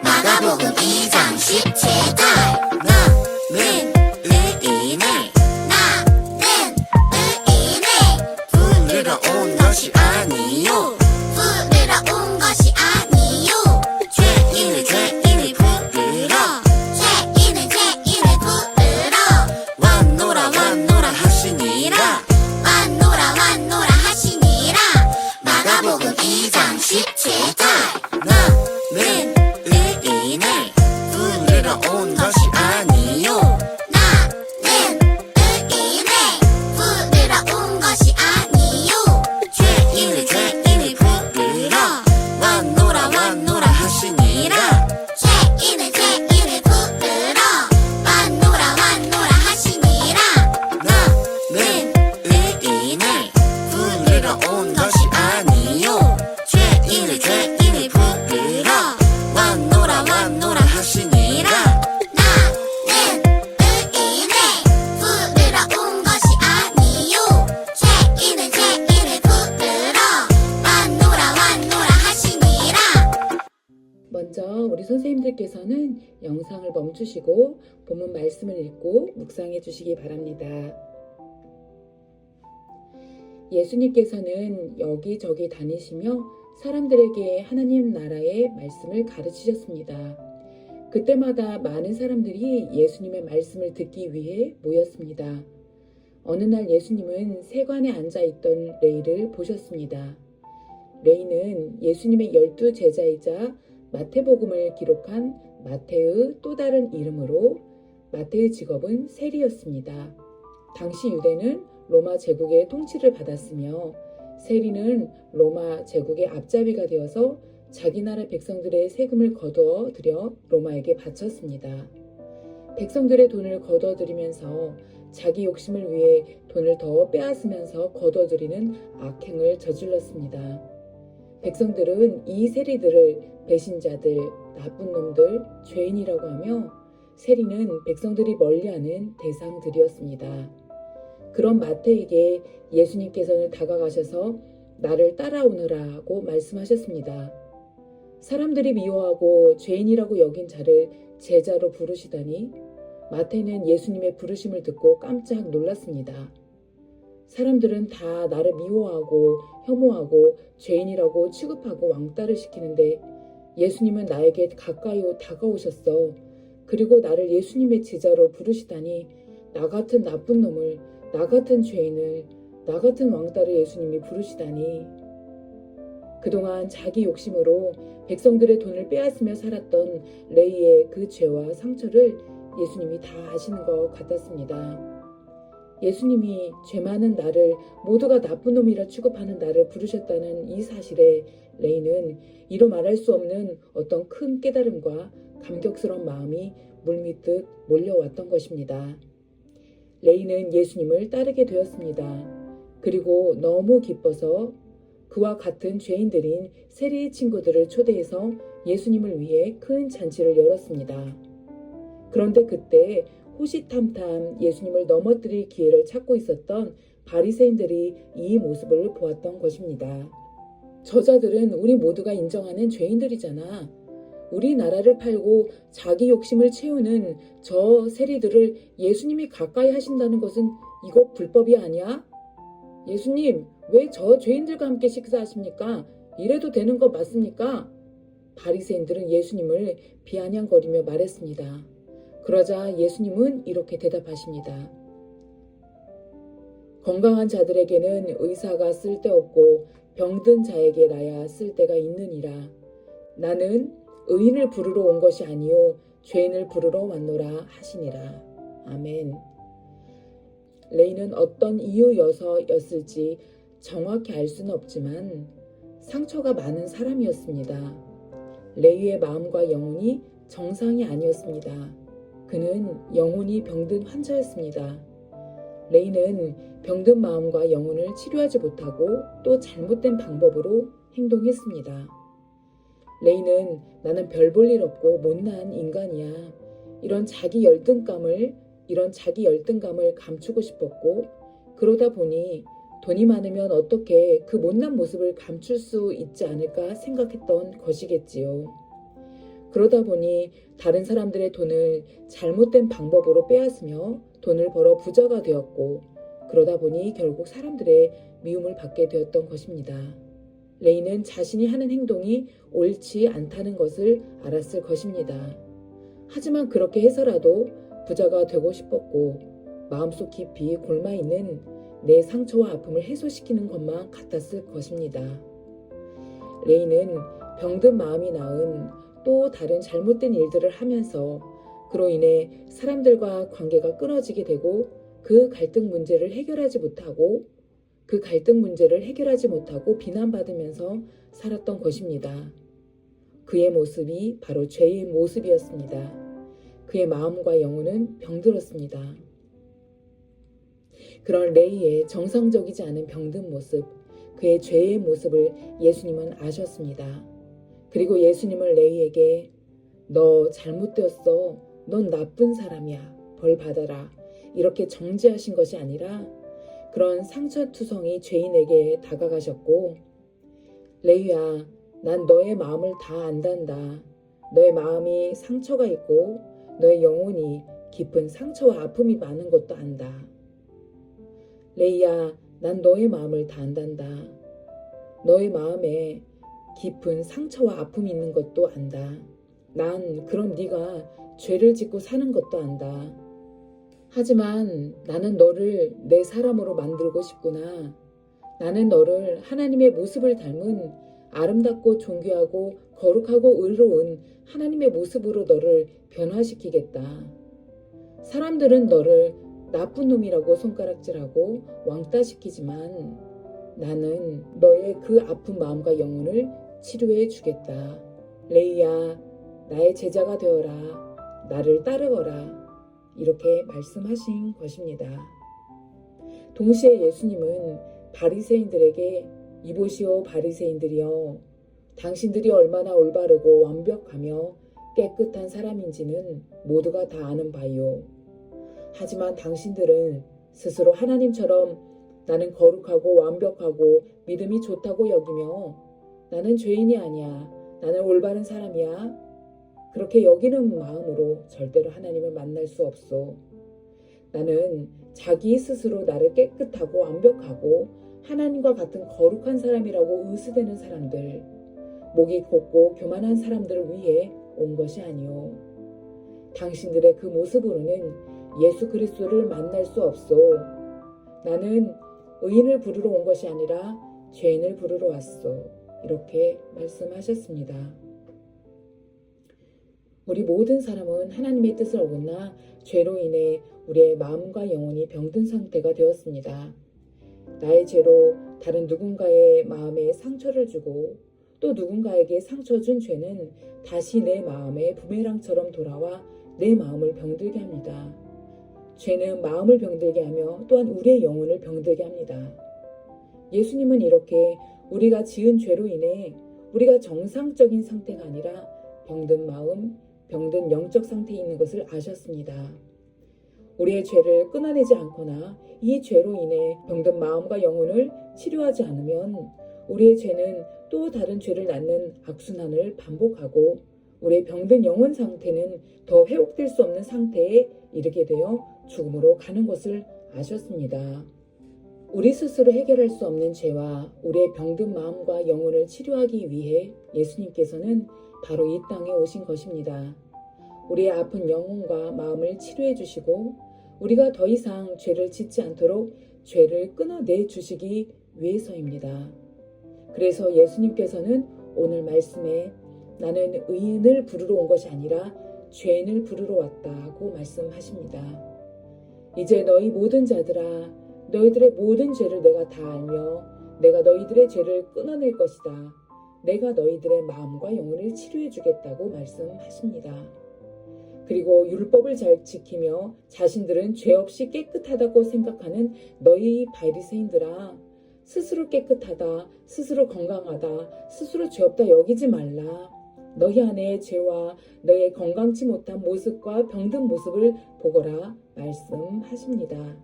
마가복음 2장 17절 나는 의인을 부르러 온 것이 아니요 죄인을 부르러 왔노라 하시니라 마가복음 2장 17절 나는 의인을 부르러 온 것이 아니요 죄인을 부르러 왔노라 하시니라 나는 의인을 부르러 온 것이 아니요 죄인을 부르러 왔노라 하시니라 먼저 우리 선생님들께서는 영상을 멈추시고 본문 말씀을 읽고 묵상해 주시기 바랍니다. 예수님께서는 여기저기 다니시며 사람들에게 하나님 나라의 말씀을 가르치셨습니다. 그때마다 많은 사람들이 예수님의 말씀을 듣기 위해 모였습니다. 어느 날 예수님은 세관에 앉아있던 레이를 보셨습니다. 레이는 예수님의 12 제자이자 마태복음을 기록한 마태의 또 다른 이름으로 마태의 직업은 세리였습니다. 당시 유대는 로마 제국의 통치를 받았으며 세리는 로마 제국의 앞잡이가 되어서 자기 나라 백성들의 세금을 거두어 들여 로마에게 바쳤습니다. 백성들의 돈을 거둬들이면서 자기 욕심을 위해 돈을 더 빼앗으면서 거둬들이는 악행을 저질렀습니다. 백성들은 이 세리들을 배신자들, 나쁜 놈들, 죄인이라고 하며 세리는 백성들이 멀리하는 대상들이었습니다. 그런 마태에게 예수님께서는 다가가셔서 나를 따라오너라고 말씀하셨습니다. 사람들이 미워하고 죄인이라고 여긴 자를 제자로 부르시다니 마태는 예수님의 부르심을 듣고 깜짝 놀랐습니다. 사람들은 다 나를 미워하고 혐오하고 죄인이라고 취급하고 왕따를 시키는데 예수님은 나에게 가까이 다가오셨어. 그리고 나를 예수님의 제자로 부르시다니 나 같은 나쁜 놈을, 나 같은 죄인을, 나 같은 왕따를 예수님이 부르시다니. 그동안 자기 욕심으로 백성들의 돈을 빼앗으며 살았던 레이의 그 죄와 상처를 예수님이 다 아시는 것 같았습니다. 예수님이 죄 많은 나를 모두가 나쁜 놈이라 취급하는 나를 부르셨다는 이 사실에 레이는 이로 말할 수 없는 어떤 큰 깨달음과 감격스러운 마음이 물밀듯 몰려왔던 것입니다. 레이는 예수님을 따르게 되었습니다. 그리고 너무 기뻐서 그와 같은 죄인들인 세리의 친구들을 초대해서 예수님을 위해 큰 잔치를 열었습니다. 그런데 그때 호시탐탐 예수님을 넘어뜨릴 기회를 찾고 있었던 바리새인들이 이 모습을 보았던 것입니다. 저자들은 우리 모두가 인정하는 죄인들이잖아. 우리 나라를 팔고 자기 욕심을 채우는 저 세리들을 예수님이 가까이 하신다는 것은 이거 불법이 아니야? 예수님, 왜 저 죄인들과 함께 식사하십니까? 이래도 되는 거 맞습니까? 바리새인들은 예수님을 비아냥거리며 말했습니다. 그러자 예수님은 이렇게 대답하십니다. 건강한 자들에게는 의사가 쓸데없고 병든 자에게 나야 쓸데가 있느니라. 나는 의인을 부르러 온 것이 아니요 죄인을 부르러 왔노라 하시니라. 아멘. 레이는 어떤 이유여서였을지 정확히 알 수는 없지만 상처가 많은 사람이었습니다. 레이의 마음과 영혼이 정상이 아니었습니다. 그는 영혼이 병든 환자였습니다. 레이는 병든 마음과 영혼을 치료하지 못하고 또 잘못된 방법으로 행동했습니다. 레이는 나는 별 볼 일 없고 못난 인간이야. 이런 자기 열등감을 감추고 싶었고 그러다 보니 돈이 많으면 어떻게 그 못난 모습을 감출 수 있지 않을까 생각했던 것이겠지요. 그러다 보니 다른 사람들의 돈을 잘못된 방법으로 빼앗으며 돈을 벌어 부자가 되었고, 그러다 보니 결국 사람들의 미움을 받게 되었던 것입니다. 레이는 자신이 하는 행동이 옳지 않다는 것을 알았을 것입니다. 하지만 그렇게 해서라도 부자가 되고 싶었고, 마음속 깊이 골마있는 내 상처와 아픔을 해소시키는 것만 같았을 것입니다. 레이는 병든 마음이 낳은 또 다른 잘못된 일들을 하면서 그로 인해 사람들과 관계가 끊어지게 되고 그 갈등 문제를 해결하지 못하고 비난받으면서 살았던 것입니다. 그의 모습이 바로 죄의 모습이었습니다. 그의 마음과 영혼은 병들었습니다. 그런 레이의 정상적이지 않은 병든 모습, 그의 죄의 모습을 예수님은 아셨습니다. 그리고 예수님은 레이에게 너 잘못되었어. 넌 나쁜 사람이야. 벌 받아라. 이렇게 정죄하신 것이 아니라 그런 상처투성이 죄인에게 다가가셨고, 레이야, 난 너의 마음을 다 안단다. 너의 마음이 상처가 있고 너의 영혼이 깊은 상처와 아픔이 많은 것도 안다. 레이야, 난 너의 마음을 다 안단다. 너의 마음에 깊은 상처와 아픔이 있는 것도 안다. 난 그런 네가 죄를 짓고 사는 것도 안다. 하지만 나는 너를 내 사람으로 만들고 싶구나. 나는 너를 하나님의 모습을 닮은 아름답고 존귀하고 거룩하고 의로운 하나님의 모습으로 너를 변화시키겠다. 사람들은 너를 나쁜 놈이라고 손가락질하고 왕따시키지만 나는 너의 그 아픈 마음과 영혼을 치료해 주겠다. 레이야, 나의 제자가 되어라. 나를 따르거라. 이렇게 말씀하신 것입니다. 동시에 예수님은 바리새인들에게 이보시오 바리새인들이여, 당신들이 얼마나 올바르고 완벽하며 깨끗한 사람인지는 모두가 다 아는 바요. 하지만 당신들은 스스로 하나님처럼 나는 거룩하고 완벽하고 믿음이 좋다고 여기며 나는 죄인이 아니야. 나는 올바른 사람이야. 그렇게 여기는 마음으로 절대로 하나님을 만날 수 없소. 나는 자기 스스로 나를 깨끗하고 완벽하고 하나님과 같은 거룩한 사람이라고 의스대는 사람들, 목이 곱고 교만한 사람들을 위해 온 것이 아니오. 당신들의 그 모습으로는 예수 그리스도를 만날 수 없소. 나는 의인을 부르러 온 것이 아니라 죄인을 부르러 왔소. 이렇게 말씀하셨습니다. 우리 모든 사람은 하나님의 뜻을 어긋나 죄로 인해 우리의 마음과 영혼이 병든 상태가 되었습니다. 나의 죄로 다른 누군가의 마음에 상처를 주고 또 누군가에게 상처 준 죄는 다시 내 마음에 부메랑처럼 돌아와 내 마음을 병들게 합니다. 죄는 마음을 병들게 하며 또한 우리의 영혼을 병들게 합니다. 예수님은 이렇게 우리가 지은 죄로 인해 우리가 정상적인 상태가 아니라 병든 마음, 병든 영적 상태에 있는 것을 아셨습니다. 우리의 죄를 끊어내지 않거나 이 죄로 인해 병든 마음과 영혼을 치료하지 않으면 우리의 죄는 또 다른 죄를 낳는 악순환을 반복하고 우리의 병든 영혼 상태는 더 회복될 수 없는 상태에 이르게 되어 죽음으로 가는 것을 아셨습니다. 우리 스스로 해결할 수 없는 죄와 우리의 병든 마음과 영혼을 치료하기 위해 예수님께서는 바로 이 땅에 오신 것입니다. 우리의 아픈 영혼과 마음을 치료해 주시고 우리가 더 이상 죄를 짓지 않도록 죄를 끊어내 주시기 위해서입니다. 그래서 예수님께서는 오늘 말씀에 나는 의인을 부르러 온 것이 아니라 죄인을 부르러 왔다고 말씀하십니다. 이제 너희 모든 자들아, 너희들의 모든 죄를 내가 다 알며 내가 너희들의 죄를 끊어낼 것이다. 내가 너희들의 마음과 영혼을 치료해 주겠다고 말씀하십니다. 그리고 율법을 잘 지키며 자신들은 죄 없이 깨끗하다고 생각하는 너희 바리새인들아, 스스로 깨끗하다, 스스로 건강하다, 스스로 죄 없다 여기지 말라. 너희 안에 죄와 너의 건강치 못한 모습과 병든 모습을 보거라 말씀하십니다.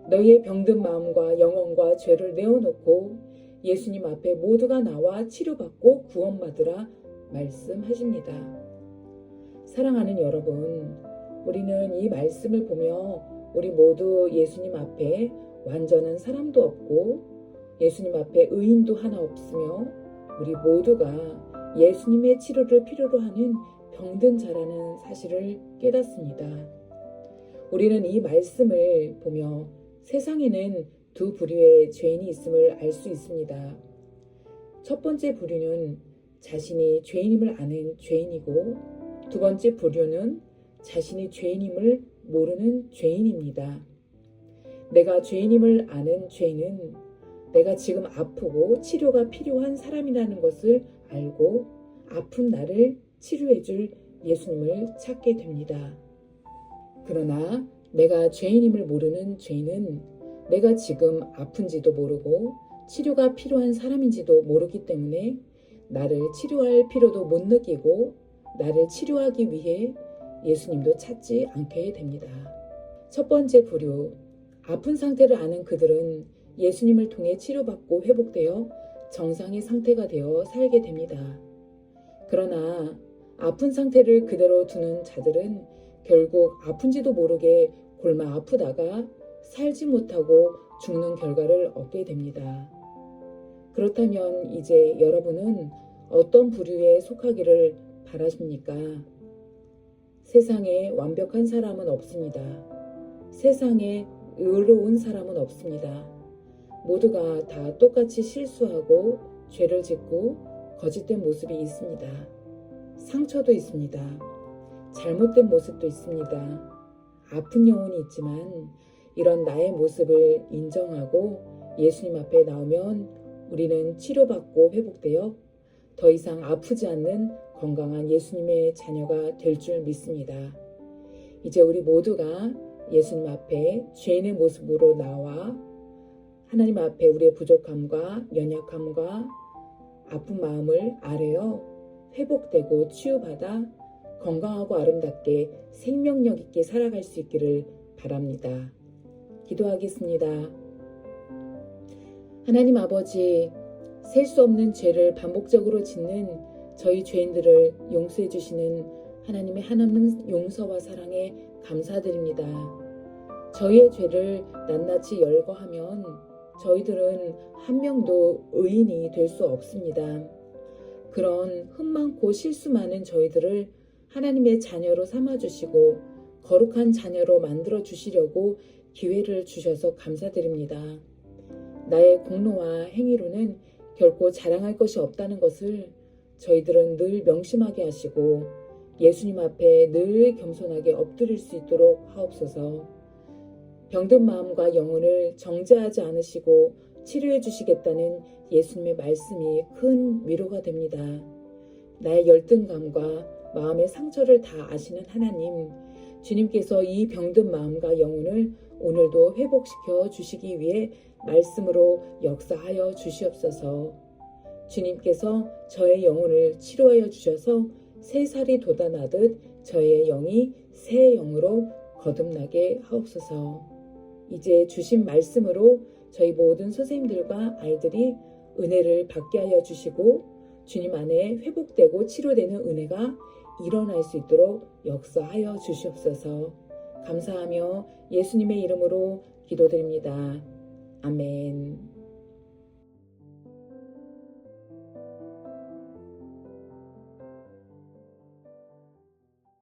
너희의 병든 마음과 영혼과 죄를 내어놓고 예수님 앞에 모두가 나와 치료받고 구원받으라 말씀하십니다. 사랑하는 여러분, 우리는 이 말씀을 보며 우리 모두 예수님 앞에 완전한 사람도 없고 예수님 앞에 의인도 하나 없으며 우리 모두가 예수님의 치료를 필요로 하는 병든 자라는 사실을 깨닫습니다. 우리는 이 말씀을 보며 세상에는 두 부류의 죄인이 있음을 알 수 있습니다. 첫 번째 부류는 자신이 죄인임을 아는 죄인이고 두 번째 부류는 자신이 죄인임을 모르는 죄인입니다. 내가 죄인임을 아는 죄인은 내가 지금 아프고 치료가 필요한 사람이라는 것을 알고 아픈 나를 치료해줄 예수님을 찾게 됩니다. 그러나 내가 죄인임을 모르는 죄인은 내가 지금 아픈지도 모르고 치료가 필요한 사람인지도 모르기 때문에 나를 치료할 필요도 못 느끼고 나를 치료하기 위해 예수님도 찾지 않게 됩니다. 첫 번째 부류, 아픈 상태를 아는 그들은 예수님을 통해 치료받고 회복되어 정상의 상태가 되어 살게 됩니다. 그러나 아픈 상태를 그대로 두는 자들은 결국 아픈지도 모르게 골마 아프다가 살지 못하고 죽는 결과를 얻게 됩니다. 그렇다면 이제 여러분은 어떤 부류에 속하기를 바라십니까? 세상에 완벽한 사람은 없습니다. 세상에 의로운 사람은 없습니다. 모두가 다 똑같이 실수하고 죄를 짓고 거짓된 모습이 있습니다. 상처도 있습니다. 잘못된 모습도 있습니다. 아픈 영혼이 있지만 이런 나의 모습을 인정하고 예수님 앞에 나오면 우리는 치료받고 회복되어 더 이상 아프지 않는 건강한 예수님의 자녀가 될 줄 믿습니다. 이제 우리 모두가 예수님 앞에 죄인의 모습으로 나와 하나님 앞에 우리의 부족함과 연약함과 아픈 마음을 아뢰어 회복되고 치유받아 건강하고 아름답게 생명력 있게 살아갈 수 있기를 바랍니다. 기도하겠습니다. 하나님 아버지, 셀 수 없는 죄를 반복적으로 짓는 저희 죄인들을 용서해 주시는 하나님의 한없는 용서와 사랑에 감사드립니다. 저희의 죄를 낱낱이 열거하면 저희들은 한 명도 의인이 될 수 없습니다. 그런 흠 많고 실수 많은 저희들을 하나님의 자녀로 삼아주시고 거룩한 자녀로 만들어 주시려고 기회를 주셔서 감사드립니다. 나의 공로와 행위로는 결코 자랑할 것이 없다는 것을 저희들은 늘 명심하게 하시고 예수님 앞에 늘 겸손하게 엎드릴 수 있도록 하옵소서. 병든 마음과 영혼을 정죄하지 않으시고 치료해 주시겠다는 예수님의 말씀이 큰 위로가 됩니다. 나의 열등감과 마음의 상처를 다 아시는 하나님, 주님께서 이 병든 마음과 영혼을 오늘도 회복시켜 주시기 위해 말씀으로 역사하여 주시옵소서. 주님께서 저의 영혼을 치료하여 주셔서 새 살이 돋아나듯 저의 영이 새 영으로 거듭나게 하옵소서. 이제 주신 말씀으로 저희 모든 선생님들과 아이들이 은혜를 받게 하여 주시고 주님 안에 회복되고 치료되는 은혜가 일어날 수 있도록 역사하여 주시옵소서. 감사하며 예수님의 이름으로 기도드립니다. 아멘.